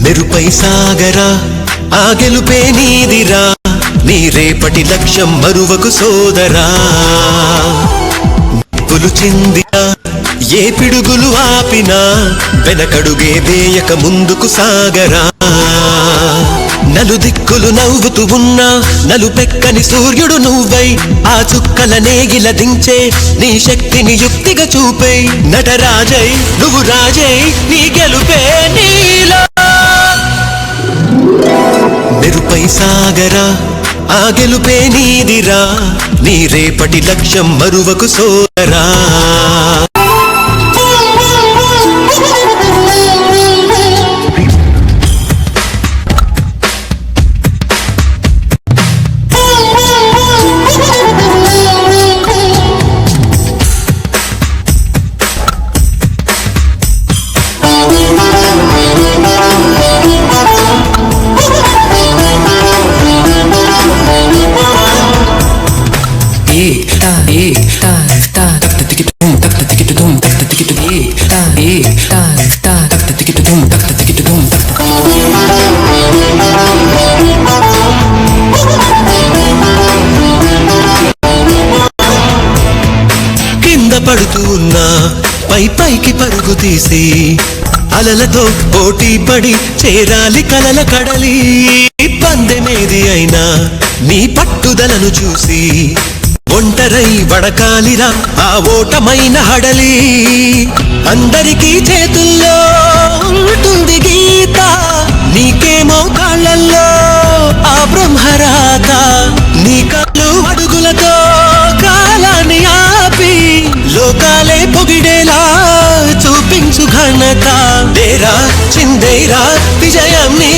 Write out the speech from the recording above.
మెరుపై సాగరా ఆ గెలుపే నీదిరా నీ రేపటి లక్ష్యం మరువకు సోదరా నిప్పులు చిందినా ఏ పిడుగులు ఆపినా వెనకడుగే వేయక ముందుకు సాగరా నలుదిక్కులు నవ్వుతూ ఉన్నా నలుపెక్కని సూర్యుడు నువ్వై ఆ చుక్కల నేగిల దించే నీ శక్తిని యుక్తిగా చూపై నటరాజై నువ్వు రాజై నీ గెలుపే నీలో మెరుపై సాగరా ఆ గెలుపే నీదిరా నీ రేపటి లక్ష్యం మరువకు సోదరా కింద పడుతూ ఉన్నా పైకి పరుగు తీసి అలలతో పోటీ పడి చేరాలి కలల కడలి పందెమేది అయినా నీ పట్టుదలను చూసి ఒంటరై వడకాలిరా ఆ ఓటమైన హడలి అందరికీ చేతుల్లో ఉంటుంది గీత నీకేమో కాళ్ళల్లో ఆ బ్రహ్మరాత నీ కాళ్ళు అడుగులతో కాలాన్ని ఆపి లోకాలే పొగిడేలా చూపించు ఘనత దేరా చిందేరా విజయం నీ